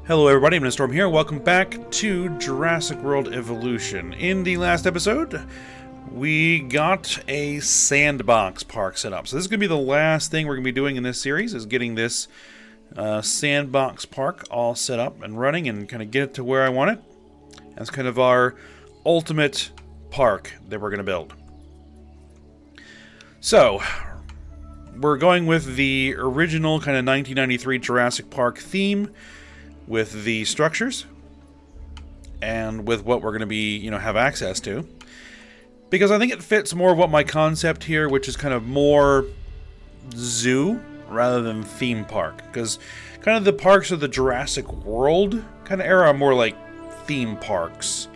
Hello everybody, I'm Storm here. Welcome back to Jurassic World Evolution. In the last episode, we got a sandbox park set up. So this is going to be the last thing we're going to be doing in this series, is getting this sandbox park all set up and running and kind of get it to where I want it. That's kind of our ultimate park that we're going to build. So, we're going with the original kind of 1993 Jurassic Park theme with the structures and with what we're going to be, have access to. Because I think it fits more of what my concept here, which is kind of more zoo rather than theme park. Because kind of the parks of the Jurassic World kind of era are more like theme parks.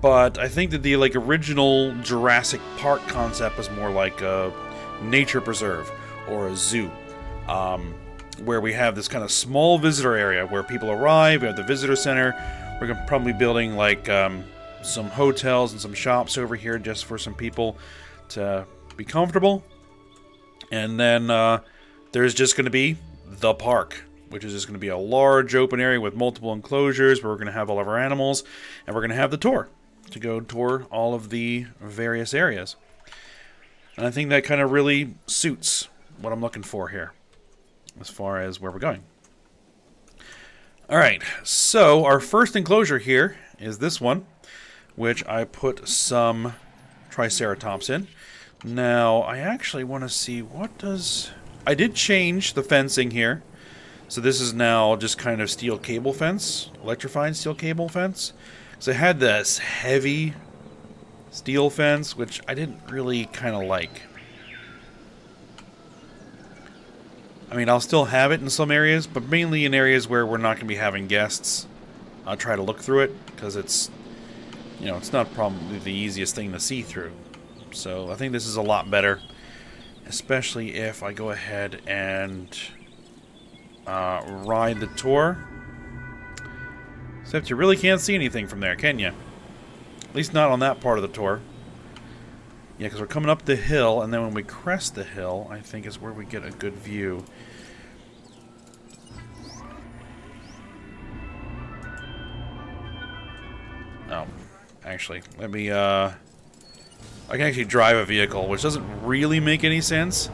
But I think that the original Jurassic Park concept is more like a nature preserve or a zoo. Where we have this kind of small visitor area where people arrive. We have the visitor center. We're going to probably be building some hotels and some shops over here just for some people to be comfortable. And then there's just going to be the park, which is just going to be a large open area with multiple enclosures where we're going to have all of our animals, and we're going to have the tour to go tour all of the various areas. And I think that kind of really suits what I'm looking for here as far as where we're going. Alright, so our first enclosure here is this one, which I put some Triceratops in. Now, I actually want to see I did change the fencing here. So this is now just kind of steel cable fence, electrified steel cable fence. So I had this heavy steel fence, which I didn't really kind of like. I mean, I'll still have it in some areas, but mainly in areas where we're not going to be having guests. I'll try to look through it, because it's, it's not probably the easiest thing to see through. So I think this is a lot better, especially if I go ahead and ride the tour. Except you really can't see anything from there, can you? At least not on that part of the tour. Yeah, because we're coming up the hill, and then when we crest the hill, I think is where we get a good view. Oh, actually, let me, I can actually drive a vehicle, which doesn't really make any sense.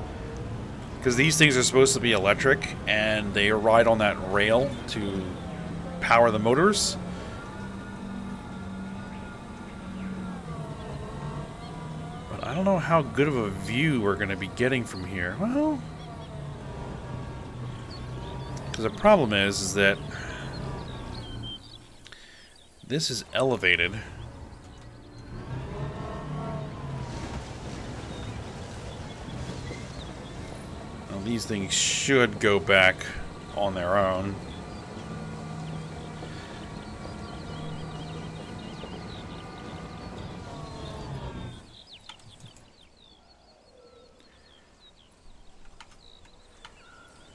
Because these things are supposed to be electric, and they ride on that rail to power the motors. I don't know how good of a view we're going to be getting from here. Well, because the problem is that this is elevated. Well, these things should go back on their own.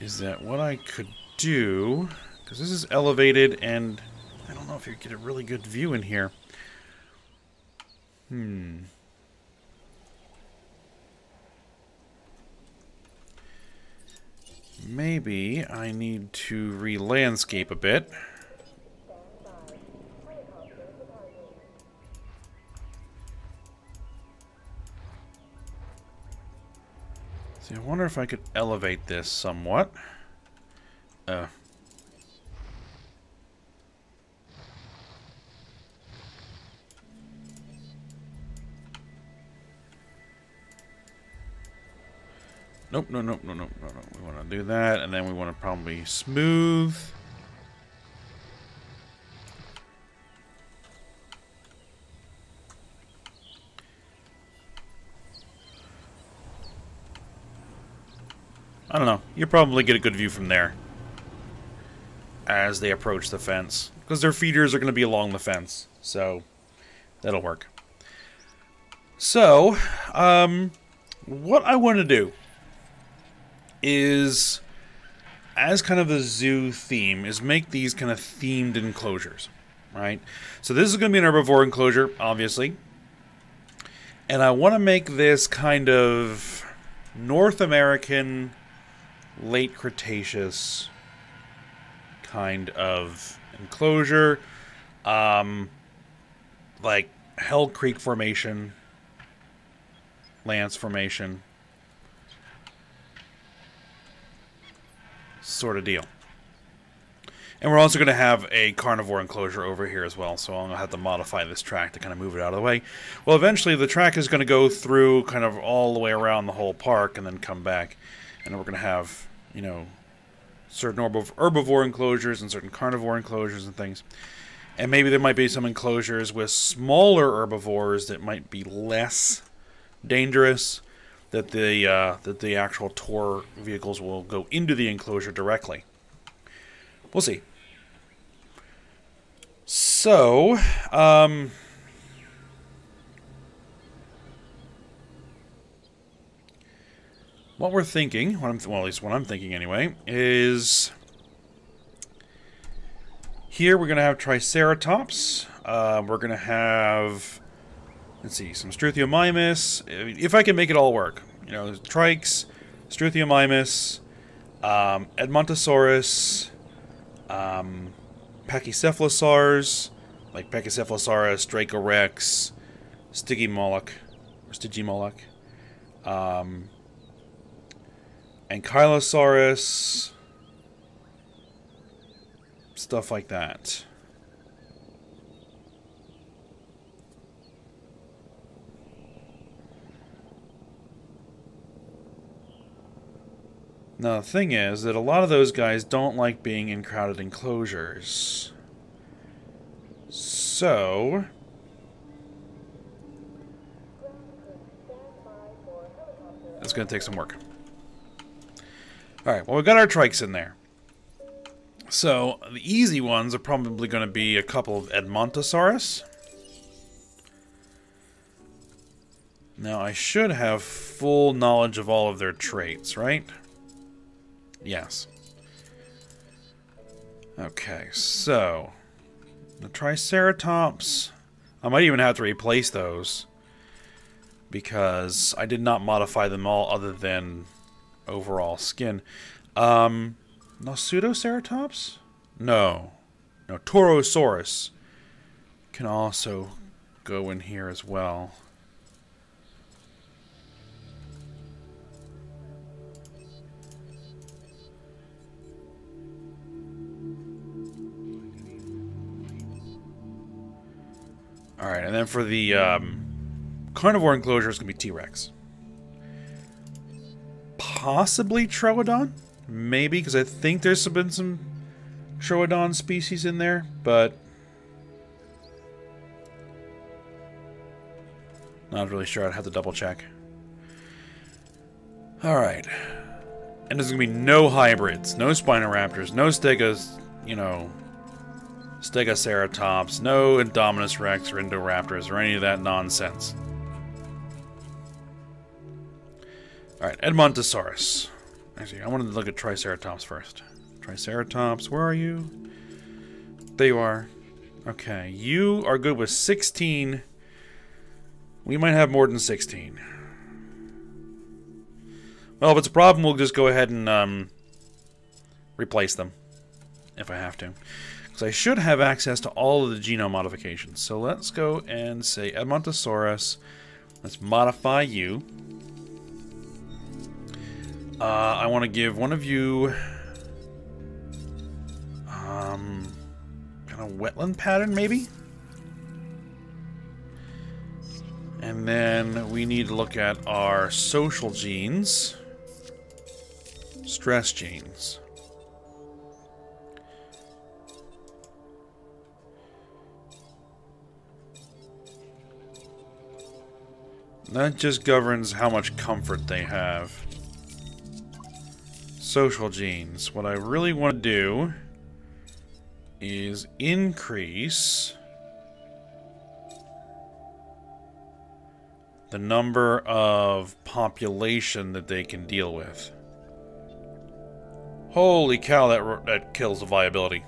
Is that what I could do? Because this is elevated, and I don't know if you get a really good view in here. Maybe I need to re-landscape a bit. See, I wonder if I could elevate this somewhat. Nope, no. We want to do that, and then we want to probably smooth. I don't know. You'll probably get a good view from there as they approach the fence, because their feeders are going to be along the fence, so that'll work. So, what I want to do is, as kind of a zoo theme, is make these kind of themed enclosures, right? So this is going to be an herbivore enclosure, obviously, and I want to make this kind of North American late Cretaceous kind of enclosure. Like Hell Creek Formation, Lance Formation, sort of deal. And we're also going to have a carnivore enclosure over here as well, so I'm going to have to modify this track to kind of move it out of the way. Well, eventually the track is going to go through kind of all the way around the whole park and then come back. And we're going to have, you know, certain herbivore enclosures and certain carnivore enclosures and things. And maybe there might be some enclosures with smaller herbivores that might be less dangerous, that the actual tour vehicles will go into the enclosure directly. We'll see. So, what we're thinking, well, at least what I'm thinking anyway, is here we're going to have Triceratops. We're going to have, let's see, some Struthiomimus. If I can make it all work. You know, Trikes, Struthiomimus, Edmontosaurus, Pachycephalosaurs, like Pachycephalosaurus, Dracorex, Stygimoloch, Ankylosaurus, stuff like that. Now, the thing is that a lot of those guys don't like being in crowded enclosures. So, it's going to take some work. Alright, well, we've got our trikes in there. So, the easy ones are probably going to be a couple of Edmontosaurus. Now, I should have full knowledge of all of their traits, right? Yes. Okay, so the Triceratops, I might even have to replace those because I did not modify them all other than overall skin. No, Pseudoceratops? No. No, Torosaurus can also go in here as well. Alright, and then for the carnivore enclosure, it's going to be T-Rex. Possibly Troodon? Maybe, because I think there's been some Troodon species in there, but not really sure. I'd have to double check. Alright. And there's going to be no hybrids, no Spinoraptors, no Stegas, you know, Stegoceratops, no Indominus Rex or Indoraptors or any of that nonsense. Alright, Edmontosaurus. Actually, I wanted to look at Triceratops first. Triceratops, where are you? There you are. Okay, you are good with 16. We might have more than 16. Well, if it's a problem, we'll just go ahead and replace them. If I have to. So I should have access to all of the genome modifications. So let's go and say Edmontosaurus. Let's modify you. I want to give one of you kind of wetland pattern, maybe? And then we need to look at our social genes. Stress genes. That just governs how much comfort they have. Social genes. What I really want to do is increase the number of population that they can deal with. Holy cow, that kills the viability.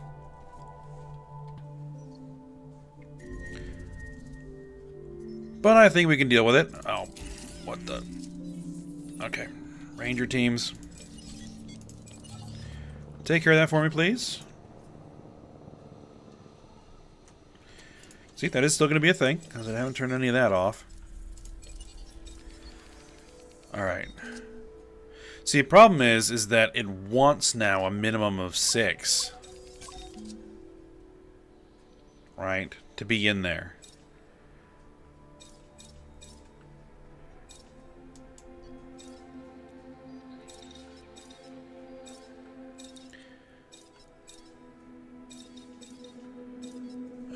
But I think we can deal with it. Oh, what the... Okay. Ranger teams. Take care of that for me, please. See, that is still going to be a thing, because I haven't turned any of that off. Alright. See, the problem is that it wants now a minimum of 6. Right? To be in there.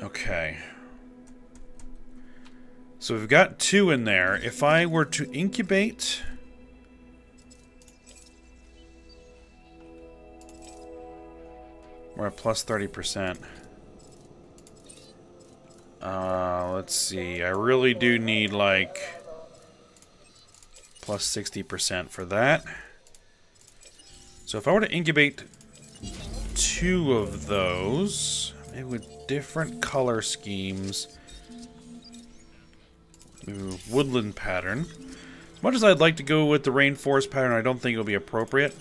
Okay. So we've got 2 in there. If I were to incubate... We're at plus 30%. Let's see. I really do need, like, plus 60% for that. So if I were to incubate 2 of those, maybe with different color schemes... Ooh, woodland pattern. As much as I'd like to go with the rainforest pattern, I don't think it'll be appropriate.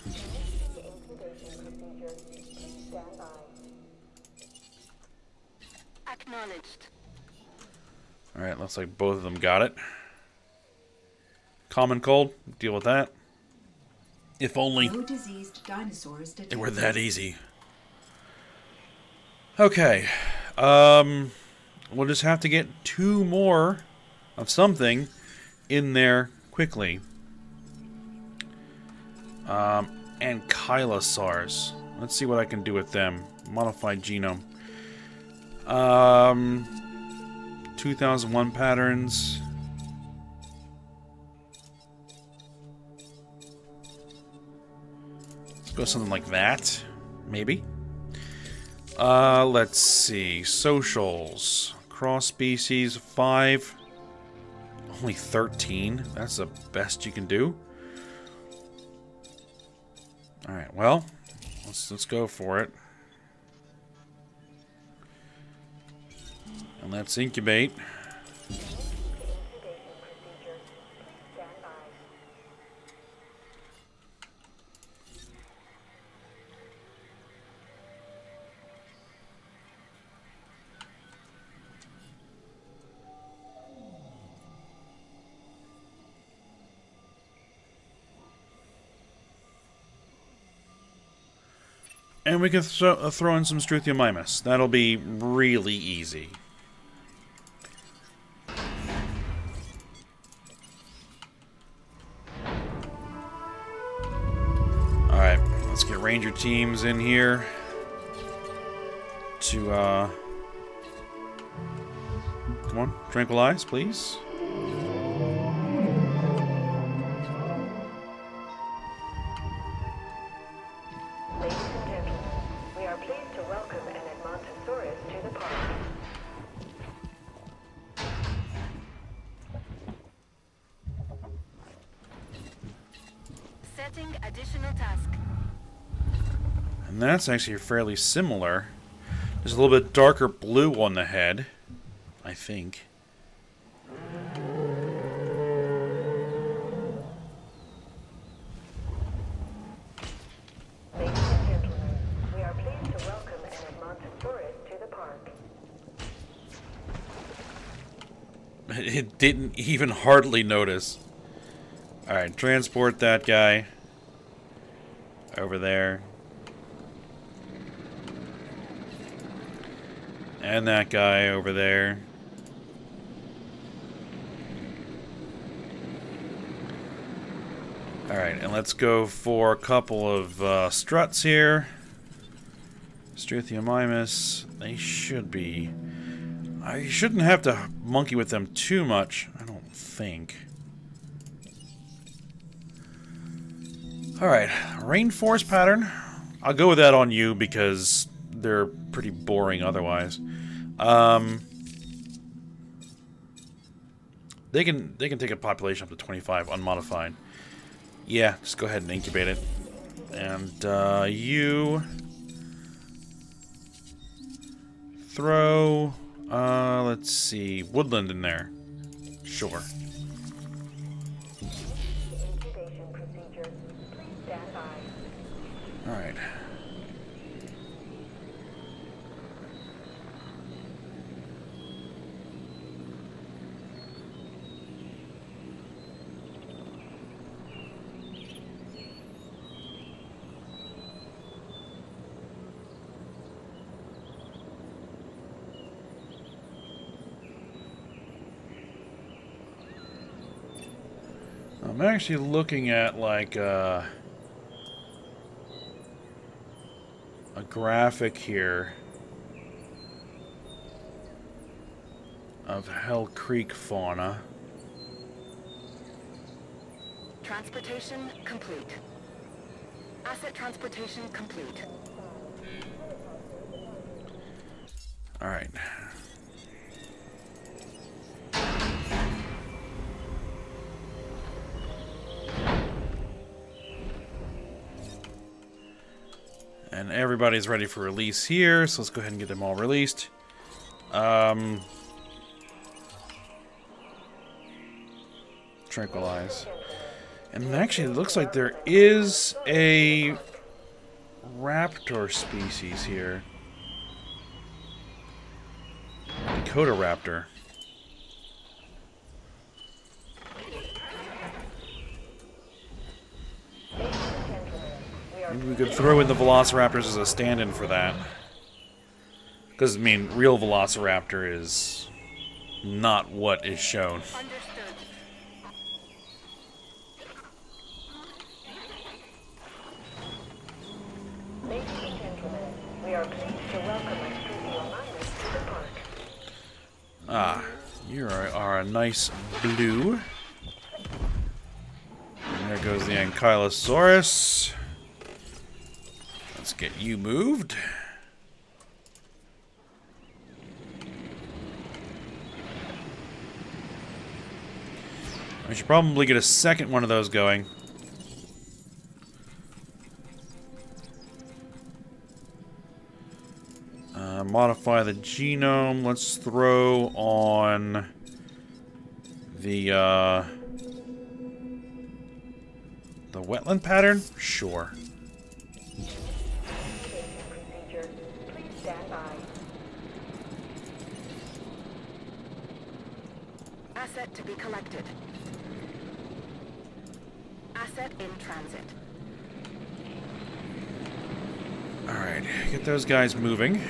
Acknowledged. Alright, looks like both of them got it. Common cold, deal with that. If only No diseased dinosaurs detected. it were that easy. Okay. We'll just have to get 2 more of something in there quickly. Ankylosaurus. Let's see what I can do with them. Modified genome. 2001 patterns. Let's go something like that. Maybe. Let's see. Socials. Cross species 5. Only 13. That's the best you can do. Alright, well, let's go for it. And let's incubate. And we can throw in some Struthiomimus. That'll be really easy. Alright, let's get ranger teams in here to, come on, tranquilize, please. Additional task. And that's actually fairly similar. There's a little bit darker blue on the head, I think. Ladies and gentlemen, we are pleased to welcome an Ankylosaurus to the park. It didn't even hardly notice. Alright, transport that guy over there. And that guy over there. Alright, and let's go for a couple of struts here. Struthiomimus. They should be... I shouldn't have to monkey with them too much, I don't think. Alright, rainforest pattern. I'll go with that on you because they're pretty boring otherwise. They can take a population up to 25 unmodified. Yeah, just go ahead and incubate it. And you throw let's see, woodland in there. Sure. Alright. I'm actually looking at like a graphic here of Hell Creek fauna. Transportation complete. Asset transportation complete. All right. And everybody's ready for release here, so let's go ahead and get them all released. Tranquilize. And actually, it looks like there is a raptor species here. Dakota raptor. Maybe we could throw in the velociraptors as a stand-in for that. Because, I mean, real velociraptor is not what is shown. Understood. Ladies and gentlemen, we are pleased to welcome our studio miners to the park. Ah, you are a nice blue. And there goes the Ankylosaurus. Let's get you moved. I should probably get a second one of those going. Modify the genome. Let's throw on the wetland pattern? Sure. Procedure. Please stand by. Asset to be collected. Asset in transit. Alright, get those guys moving.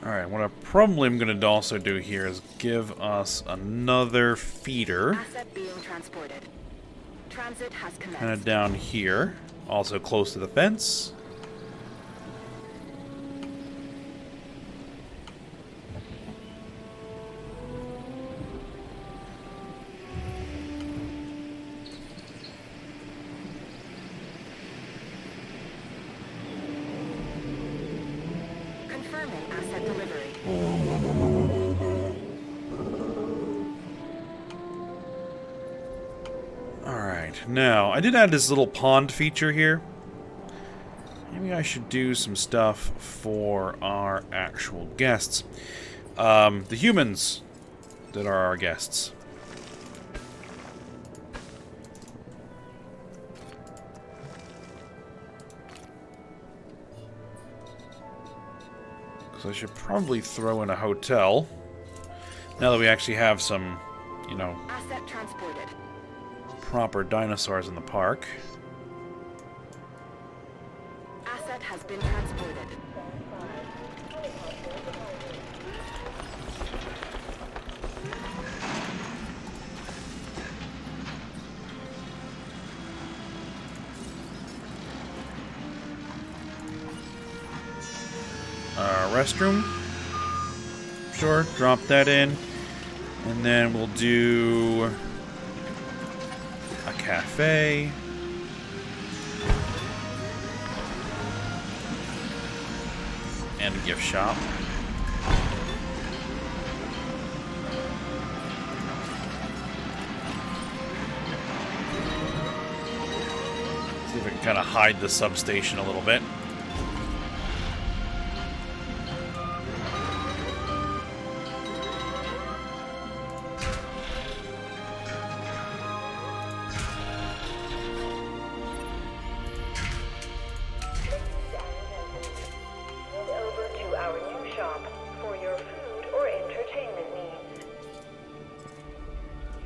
Alright, what I probably am going to also do here is give us another feeder. Asset being transported. Transit has commenced. Kind of down here. Also close to the fence. Confirming asset delivery. Alright, now, I did add this little pond feature here. Maybe I should do some stuff for our actual guests. The humans that are our guests. So I should probably throw in a hotel. Now that we actually have some, you know, Asset transported. proper dinosaurs in the park. Asset has been transported. Restroom. Sure, drop that in. And then we'll do a cafe. And a gift shop. See if I can kind of hide the substation a little bit. Head over to our new shop.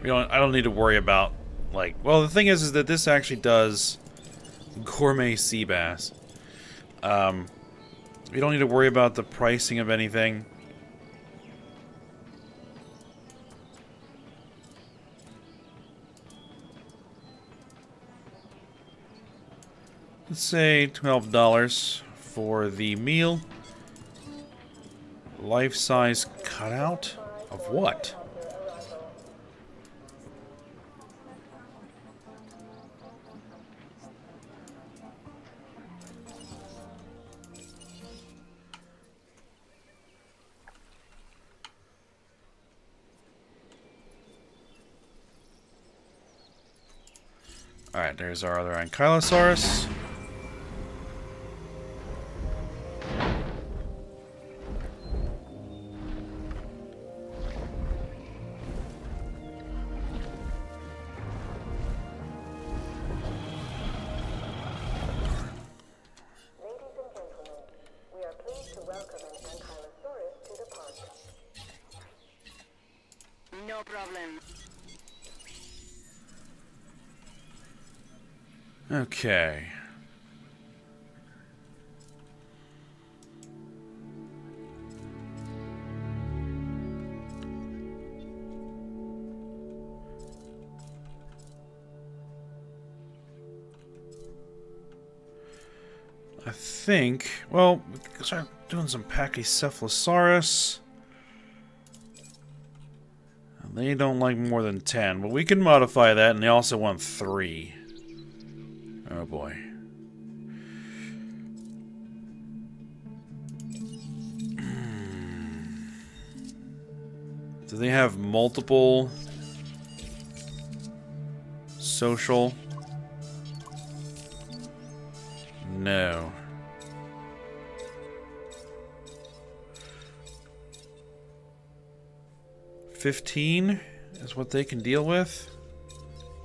I don't need to worry about, like... Well, the thing is that this actually does gourmet sea bass. We don't need to worry about the pricing of anything. Let's say $12 for the meal. Life-size cutout of what? Alright, there's our other Ankylosaurus. No problem. Okay. I think, well, we can start doing some Pachycephalosaurus. They don't like more than 10, but we can modify that, and they also want 3. Oh boy. Do they have multiple social? No. $15 is what they can deal with.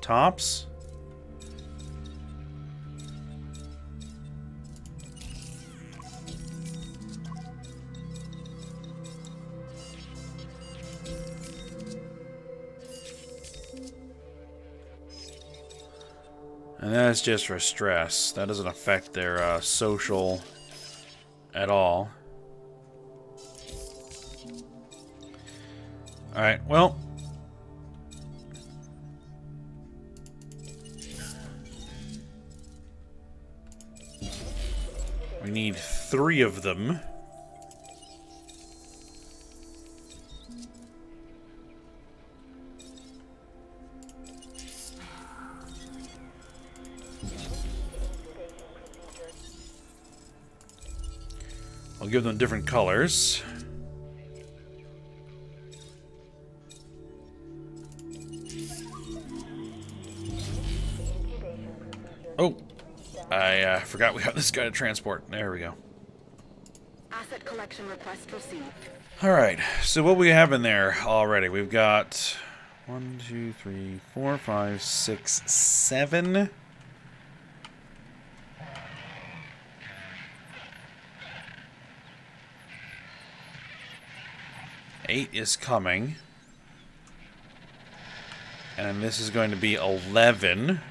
Tops. And that's just for stress. That doesn't affect their social at all. Alright, well. We need 3 of them. I'll give them different colors. Oh, I forgot we got this guy to transport. There we go. Asset collection request received. Alright, so what we have in there already? We've got 1, 2, 3, 4, 5, 6, 7. Eight is coming. And then this is going to be 11.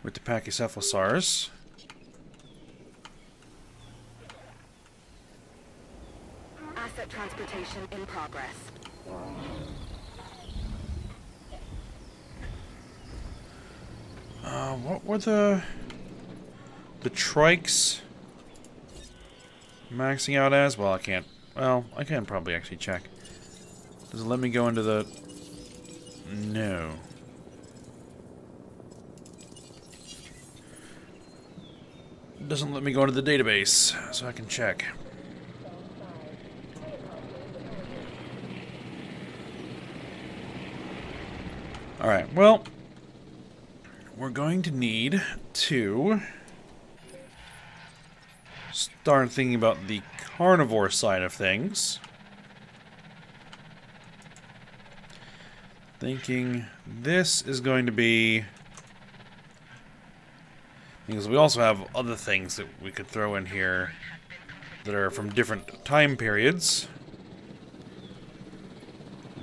With the Pachycephalosaurus. Asset transportation in progress. What were the trikes maxing out as? Well, I can't. Well, I can probably actually check. Does it let me go into the... No. It doesn't let me go into the database, so I can check. Alright, well, we're going to need to start thinking about the carnivore side of things. Thinking this is going to be... Because we also have other things that we could throw in here that are from different time periods.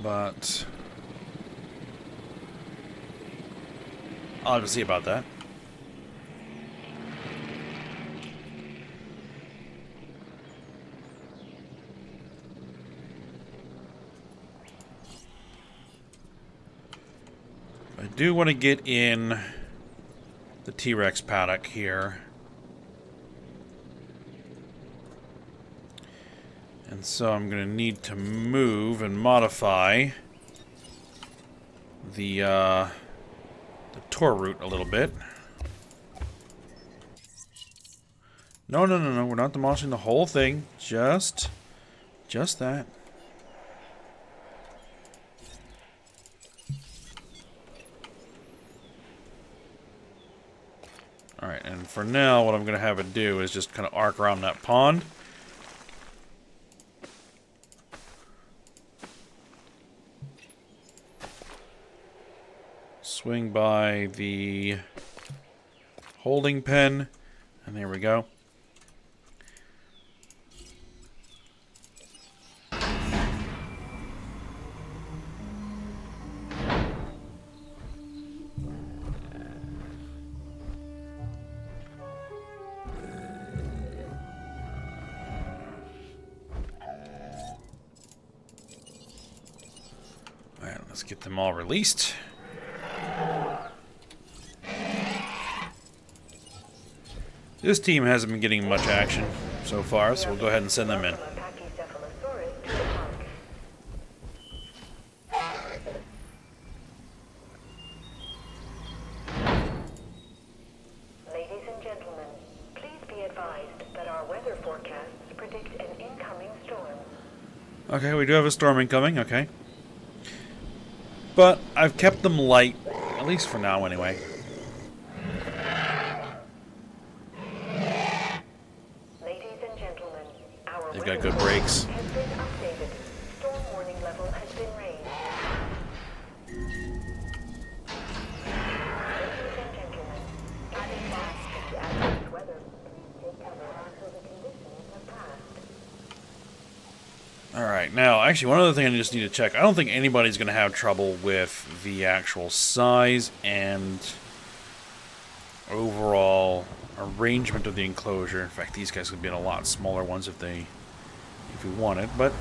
But I'll have to see about that. I do want to get in the T-Rex paddock here. And so I'm going to need to move and modify the tour route a little bit. No, we're not demolishing the whole thing. Just that. Alright, and for now, what I'm going to have it do is just kind of arc around that pond. Swing by the holding pen, and there we go. Alright, let's get them all released. This team hasn't been getting much action so far, so we'll go ahead and send them in. Ladies and gentlemen, please be advised that our weather forecasts predict an incoming storm. Okay, we do have a storm incoming, okay. But I've kept them light, at least for now anyway. They've got good brakes. Has been updated. Storm warning level has been raised. Ladies and gentlemen, adding fast to the adverse weather. Take cover until the conditions have passed. Alright, now, actually, one other thing I just need to check. I don't think anybody's going to have trouble with the actual size and overall arrangement of the enclosure. In fact, these guys could be in a lot smaller ones if we wanted, but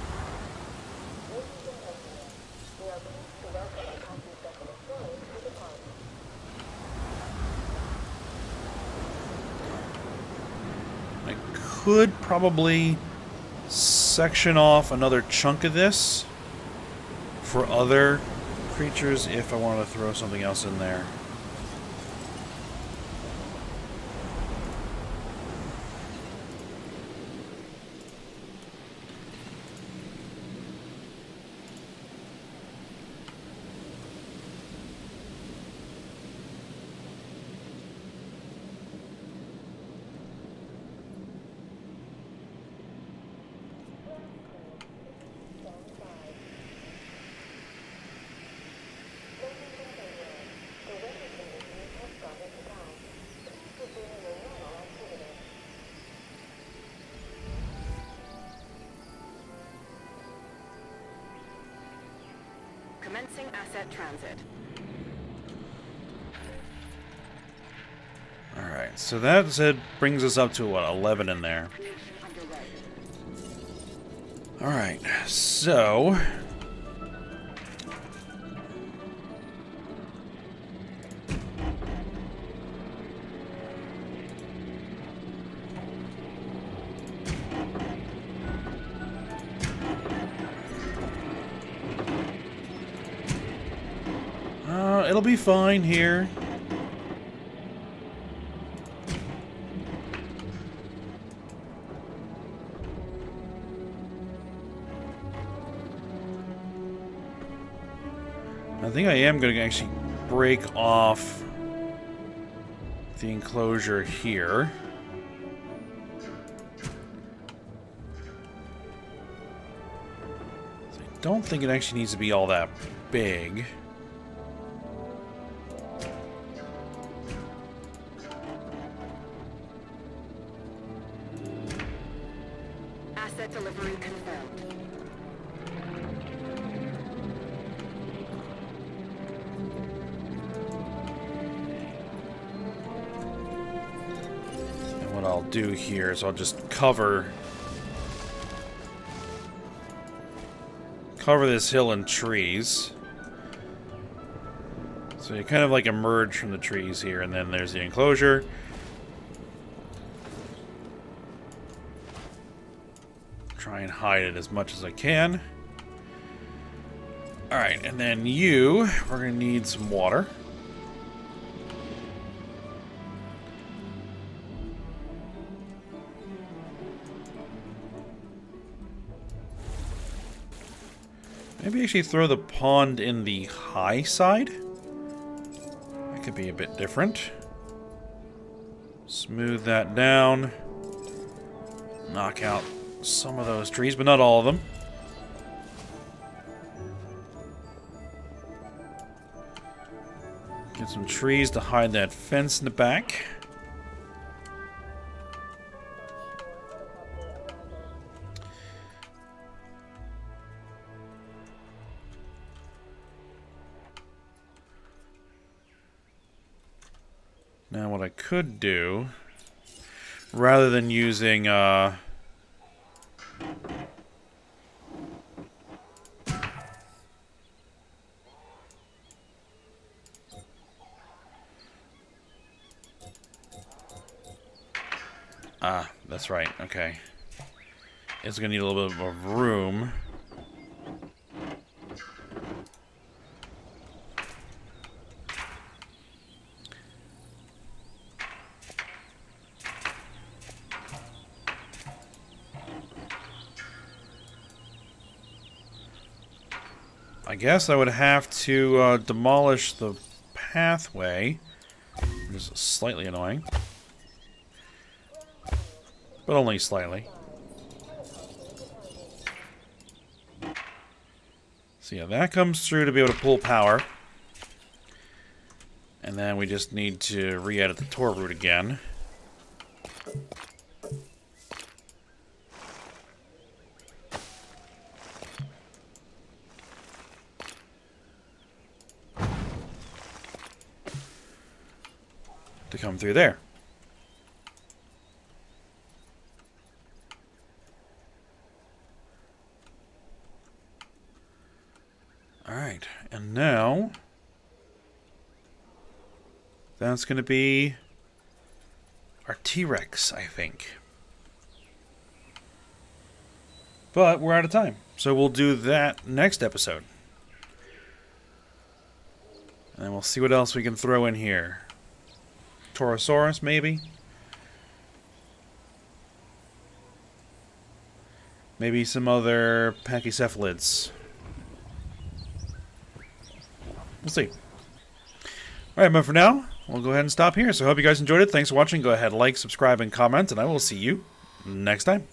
I could probably section off another chunk of this for other creatures if I wanted to throw something else in there. Commencing asset transit. Alright, so that brings us up to, what, 11 in there. Alright, so it'll be fine here. I think I am going to actually break off the enclosure here. So I don't think it actually needs to be all that big. Asset delivery confirmed. what I'll do here is I'll just cover this hill in trees. So you kind of like emerge from the trees here, and then there's the enclosure. Try and hide it as much as I can. Alright, and then we're going to need some water. Maybe actually throw the pond in the high side. That could be a bit different. Smooth that down. Knock out some of those trees, but not all of them. Get some trees to hide that fence in the back. Now what I could do, rather than using that's right, okay. It's gonna need a little bit of room. I guess I would have to demolish the pathway, which is slightly annoying. But only slightly. So yeah, that comes through to be able to pull power. And then we just need to re-edit the Tor route again. To come through there. Alright, and now that's going to be our T-Rex, I think. But we're out of time, so we'll do that next episode. And we'll see what else we can throw in here. Torosaurus, maybe? Maybe some other pachycephalids. We'll see. Alright, but for now, we'll go ahead and stop here. So I hope you guys enjoyed it. Thanks for watching. Go ahead, like, subscribe, and comment, and I will see you next time.